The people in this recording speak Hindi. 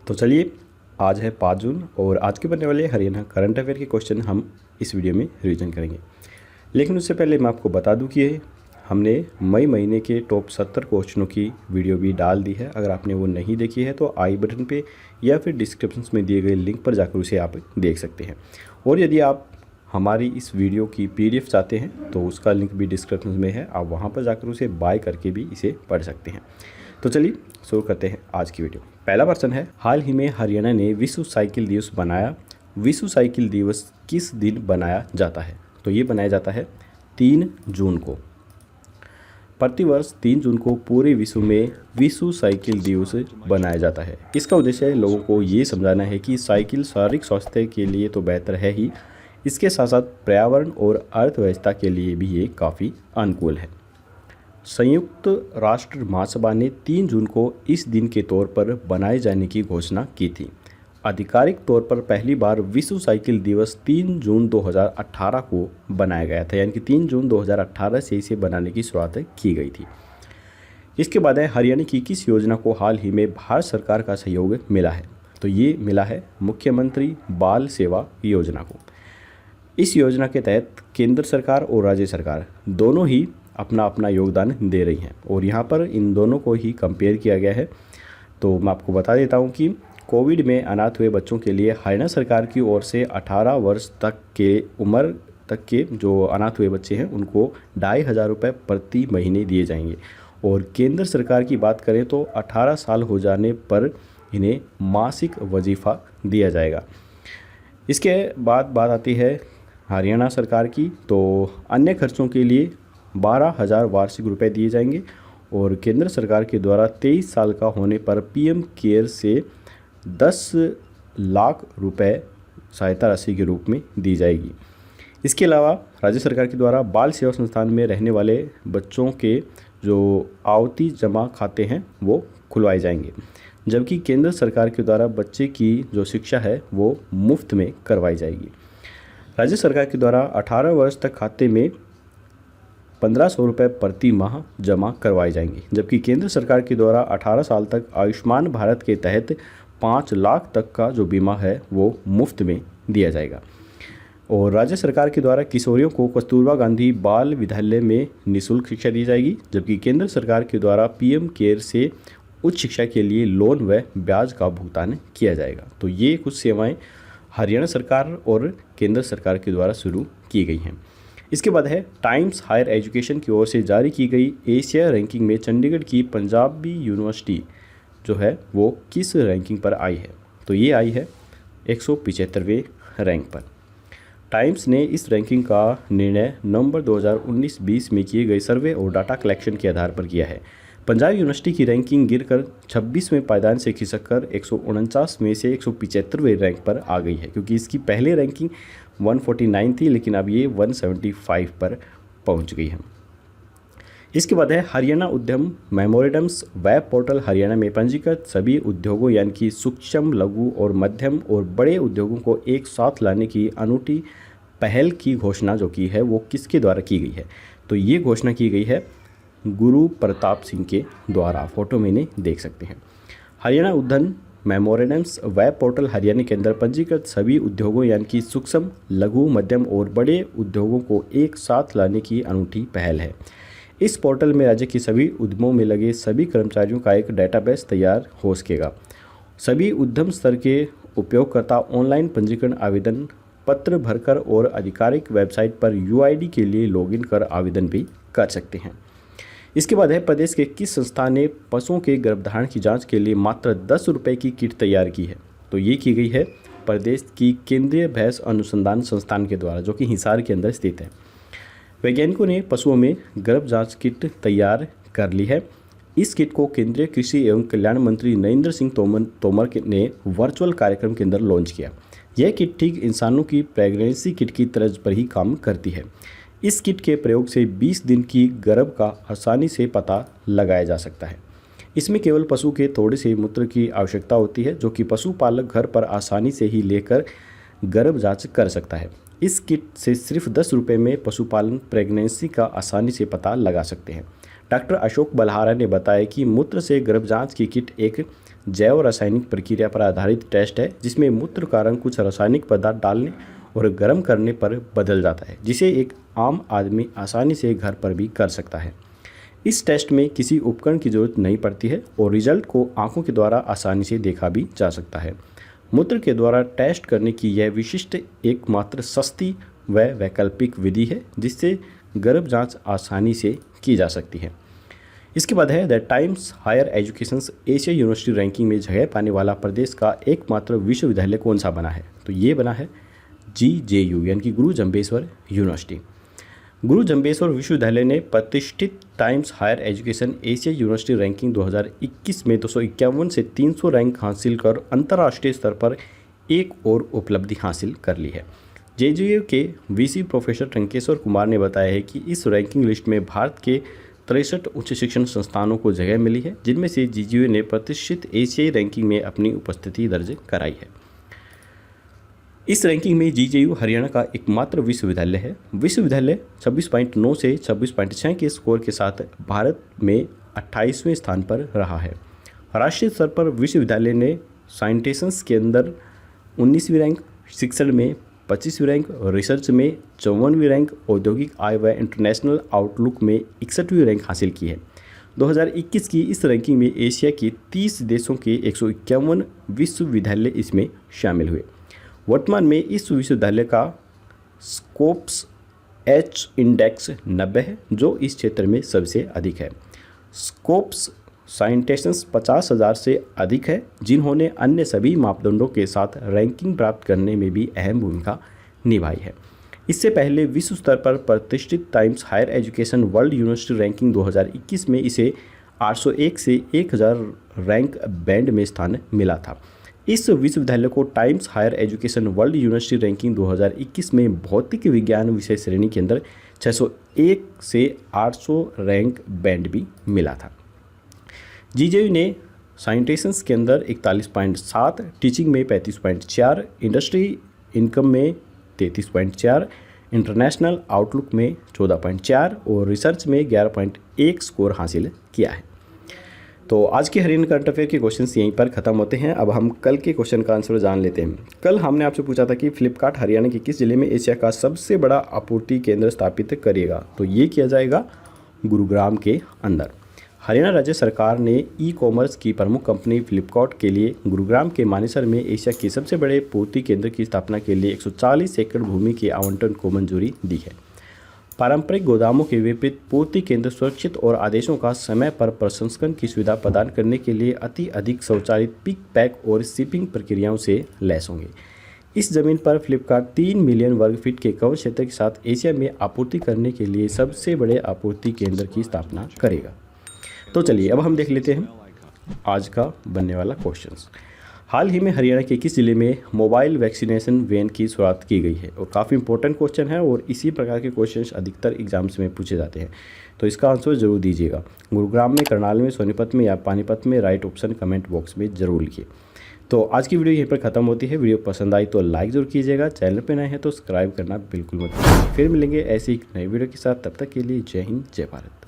तो चलिए, आज है 5 जून और आज के बनने वाले हरियाणा करंट अफेयर के क्वेश्चन हम इस वीडियो में रिवीजन करेंगे। लेकिन उससे पहले मैं आपको बता दूं कि हमने मई महीने के टॉप 70 क्वेश्चनों की वीडियो भी डाल दी है। अगर आपने वो नहीं देखी है तो आई बटन पे या फिर डिस्क्रिप्शन में दिए गए लिंक पर जाकर उसे आप देख सकते हैं। और यदि आप हमारी इस वीडियो की PDF चाहते हैं तो उसका लिंक भी डिस्क्रिप्शन में है, आप वहाँ पर जाकर उसे बाय करके भी इसे पढ़ सकते हैं। तो चलिए शुरू करते हैं आज की वीडियो। पहला प्रश्न है, हाल ही में हरियाणा ने विश्व साइकिल दिवस बनाया। विश्व साइकिल दिवस किस दिन बनाया जाता है? तो ये बनाया जाता है 3 जून को। प्रतिवर्ष 3 जून को पूरे विश्व में विश्व साइकिल दिवस बनाया जाता है। इसका उद्देश्य लोगों को ये समझाना है कि साइकिल शारीरिक स्वास्थ्य के लिए तो बेहतर है ही, इसके साथ साथ पर्यावरण और अर्थव्यवस्था के लिए भी ये काफ़ी अनुकूल है। संयुक्त राष्ट्र महासभा ने 3 जून को इस दिन के तौर पर बनाए जाने की घोषणा की थी। आधिकारिक तौर पर पहली बार विश्व साइकिल दिवस 3 जून 2018 को बनाया गया था, यानी कि 3 जून 2018 से इसे बनाने की शुरुआत की गई थी। इसके बाद है, हरियाणा की किस योजना को हाल ही में भारत सरकार का सहयोग मिला है? तो ये मिला है मुख्यमंत्री बाल सेवा योजना को। इस योजना के तहत केंद्र सरकार और राज्य सरकार दोनों ही अपना अपना योगदान दे रही हैं और यहाँ पर इन दोनों को ही कंपेयर किया गया है। तो मैं आपको बता देता हूँ कि कोविड में अनाथ हुए बच्चों के लिए हरियाणा सरकार की ओर से 18 वर्ष तक के उम्र तक के जो अनाथ हुए बच्चे हैं उनको 2,500 रुपये प्रति महीने दिए जाएंगे। और केंद्र सरकार की बात करें तो 18 साल हो जाने पर इन्हें मासिक वजीफ़ा दिया जाएगा। इसके बाद बात आती है हरियाणा सरकार की, तो अन्य खर्चों के लिए 12,000 वार्षिक रुपए दिए जाएंगे और केंद्र सरकार के द्वारा 23 साल का होने पर PM केयर से 10 लाख रुपए सहायता राशि के रूप में दी जाएगी। इसके अलावा राज्य सरकार के द्वारा बाल सेवा संस्थान में रहने वाले बच्चों के जो आवर्ती जमा खाते हैं वो खुलवाए जाएंगे, जबकि केंद्र सरकार के द्वारा बच्चे की जो शिक्षा है वो मुफ्त में करवाई जाएगी। राज्य सरकार के द्वारा 18 वर्ष तक खाते में 1,500 रुपये प्रति माह जमा करवाए जाएंगे, जबकि केंद्र सरकार के द्वारा 18 साल तक आयुष्मान भारत के तहत 5 लाख तक का जो बीमा है वो मुफ्त में दिया जाएगा। और राज्य सरकार के द्वारा किशोरियों को कस्तूरबा गांधी बाल विद्यालय में निःशुल्क शिक्षा दी जाएगी, जबकि केंद्र सरकार के द्वारा PM केयर से उच्च शिक्षा के लिए लोन व ब्याज का भुगतान किया जाएगा। तो ये कुछ सेवाएँ हरियाणा सरकार और केंद्र सरकार के द्वारा शुरू की गई हैं। इसके बाद है, टाइम्स हायर एजुकेशन की ओर से जारी की गई एशिया रैंकिंग में चंडीगढ़ की पंजाबी यूनिवर्सिटी जो है वो किस रैंकिंग पर आई है? तो ये आई है 175वें रैंक पर। टाइम्स ने इस रैंकिंग का निर्णय नवंबर 2019-20 में किए गए सर्वे और डाटा कलेक्शन के आधार पर किया है। पंजाब यूनिवर्सिटी की रैंकिंग गिरकर 26वें पायदान से खिसककर 149 में से 175वें रैंक पर आ गई है, क्योंकि इसकी पहले रैंकिंग 149 थी लेकिन अब ये 175 पर पहुंच गई है। इसके बाद है, हरियाणा उद्यम मेमोरेंडम्स वेब पोर्टल हरियाणा में पंजीकृत सभी उद्योगों यानी कि सूक्ष्म, लघु और मध्यम और बड़े उद्योगों को एक साथ लाने की अनूठी पहल की घोषणा जो की है वो किसके द्वारा की गई है? तो ये घोषणा की गई है गुरु प्रताप सिंह के द्वारा। फोटो में इन्हें देख सकते हैं। हरियाणा उद्यम मेमोरेंडम्स वेब पोर्टल हरियाणा के अंदर पंजीकृत सभी उद्योगों यानी कि सूक्ष्म, लघु, मध्यम और बड़े उद्योगों को एक साथ लाने की अनूठी पहल है। इस पोर्टल में राज्य के सभी उद्यमों में लगे सभी कर्मचारियों का एक डेटाबेस तैयार हो सकेगा। सभी उद्यम स्तर के उपयोगकर्ता ऑनलाइन पंजीकरण आवेदन पत्र भरकर और आधिकारिक वेबसाइट पर UID के लिए लॉगिन कर आवेदन भी कर सकते हैं। इसके बाद है, प्रदेश के किस संस्था ने पशुओं के गर्भधारण की जांच के लिए मात्र 10 रुपये की किट तैयार की है? तो ये की गई है प्रदेश की केंद्रीय भैंस अनुसंधान संस्थान के द्वारा, जो कि हिसार के अंदर स्थित है। वैज्ञानिकों ने पशुओं में गर्भ जांच किट तैयार कर ली है। इस किट को केंद्रीय कृषि एवं कल्याण मंत्री नरेंद्र सिंह तोमर ने वर्चुअल कार्यक्रम के अंदर लॉन्च किया। यह किट ठीक इंसानों की प्रेगनेंसी किट की तर्ज पर ही काम करती है। इस किट के प्रयोग से 20 दिन की गर्भ का आसानी से पता लगाया जा सकता है। इसमें केवल पशु के थोड़े से मूत्र की आवश्यकता होती है, जो कि पशुपालक घर पर आसानी से ही लेकर गर्भ जांच कर सकता है। इस किट से सिर्फ 10 रुपये में पशुपालन प्रेगनेंसी का आसानी से पता लगा सकते हैं। डॉक्टर अशोक बलहारा ने बताया कि मूत्र से गर्भ जांच की किट एक जैव रासायनिक प्रक्रिया पर आधारित टेस्ट है जिसमें मूत्र का रंग कुछ रासायनिक पदार्थ डालने और गर्म करने पर बदल जाता है, जिसे एक आम आदमी आसानी से घर पर भी कर सकता है। इस टेस्ट में किसी उपकरण की जरूरत नहीं पड़ती है और रिजल्ट को आंखों के द्वारा आसानी से देखा भी जा सकता है। मूत्र के द्वारा टेस्ट करने की यह विशिष्ट एकमात्र सस्ती व वैकल्पिक विधि है जिससे गर्भ जांच आसानी से की जा सकती है। इसके बाद है the Times Higher Education Asia University Ranking में जगह पाने वाला प्रदेश का एकमात्र विश्वविद्यालय कौन सा बना है? तो ये बना है GJU यानी कि गुरु जम्बेश्वर यूनिवर्सिटी। गुरु जम्बेश्वर विश्वविद्यालय ने प्रतिष्ठित Times Higher Education Asia University Ranking 2021 में 251 से 300 रैंक हासिल कर अंतर्राष्ट्रीय स्तर पर एक और उपलब्धि हासिल कर ली है। JJU के VC प्रोफेसर टंकेश्वर कुमार ने बताया है कि इस रैंकिंग लिस्ट में भारत के 63 उच्च शिक्षण संस्थानों को जगह मिली है, जिनमें से JJU ने प्रतिष्ठित एशियाई रैंकिंग में अपनी उपस्थिति दर्ज कराई है। इस रैंकिंग में JJU हरियाणा का एकमात्र विश्वविद्यालय है। विश्वविद्यालय 26.9 से 26.6 के स्कोर के साथ भारत में 28वें स्थान पर रहा है। राष्ट्रीय स्तर पर विश्वविद्यालय ने साइंटेशंस के अंदर 19वीं रैंक, शिक्षण में 25वीं रैंक, रिसर्च में 54वीं रैंक, औद्योगिक आय व इंटरनेशनल आउटलुक में 61वीं रैंक हासिल की है। 2021 की इस रैंकिंग में एशिया के 30 देशों के 151 विश्वविद्यालय इसमें शामिल हुए। वर्तमान में इस विश्वविद्यालय का स्कोप्स H इंडेक्स 90 है, जो इस क्षेत्र में सबसे अधिक है। स्कोप्स साइंटेशंस 50,000 से अधिक है, जिन्होंने अन्य सभी मापदंडों के साथ रैंकिंग प्राप्त करने में भी अहम भूमिका निभाई है। इससे पहले विश्व स्तर पर प्रतिष्ठित Times Higher Education World University Ranking 2021 में इसे 801 से 1000 रैंक बैंड में स्थान मिला था। इस विश्वविद्यालय को Times Higher Education World University Ranking 2021 में भौतिक विज्ञान विषय श्रेणी के अंदर 601 से 800 रैंक बैंड भी मिला था। JJU ने साइंटेशंस के अंदर 41.7, टीचिंग में 35.4, इंडस्ट्री इनकम में 33.4, इंटरनेशनल आउटलुक में 14.4 और रिसर्च में 11.1 स्कोर हासिल किया है। तो आज के हरियाणा करंट अफेयर के क्वेश्चंस यहीं पर ख़त्म होते हैं। अब हम कल के क्वेश्चन का आंसर जान लेते हैं। कल हमने आपसे पूछा था कि फ्लिपकार्ट हरियाणा के किस जिले में एशिया का सबसे बड़ा आपूर्ति केंद्र स्थापित करेगा? तो ये किया जाएगा गुरुग्राम के अंदर। हरियाणा राज्य सरकार ने ई-कॉमर्स की प्रमुख कंपनी फ्लिपकार्ट के लिए गुरुग्राम के मानेसर में एशिया के सबसे बड़े पूर्ति केंद्र की स्थापना के लिए 140 एकड़ भूमि के आवंटन को मंजूरी दी है। पारंपरिक गोदामों के विपरीत पूर्ति केंद्र सुरक्षित और आदेशों का समय पर प्रसंस्करण की सुविधा प्रदान करने के लिए अति अधिक स्वचालित पिक, पैक और शिपिंग प्रक्रियाओं से लैस होंगे। इस जमीन पर फ्लिपकार्ट 3 मिलियन वर्ग फीट के कवर क्षेत्र के साथ एशिया में आपूर्ति करने के लिए सबसे बड़े आपूर्ति केंद्र की स्थापना करेगा। तो चलिए अब हम देख लेते हैं आज का बनने वाला क्वेश्चंस। हाल ही में हरियाणा के किस जिले में मोबाइल वैक्सीनेशन वैन की शुरुआत की गई है? और काफ़ी इंपॉर्टेंट क्वेश्चन है और इसी प्रकार के क्वेश्चंस अधिकतर एग्जाम्स में पूछे जाते हैं, तो इसका आंसर जरूर दीजिएगा। गुरुग्राम में, करनाल में, सोनीपत में या पानीपत में? राइट ऑप्शन कमेंट बॉक्स में ज़रूर लिखिए। तो आज की वीडियो यहीं पर ख़त्म होती है। वीडियो पसंद आई तो लाइक ज़रूर कीजिएगा, चैनल पर नए हैं तो सब्सक्राइब करना बिल्कुल मत भूलिए। फिर मिलेंगे ऐसी एक नई वीडियो के साथ, तब तक के लिए जय हिंद, जय भारत।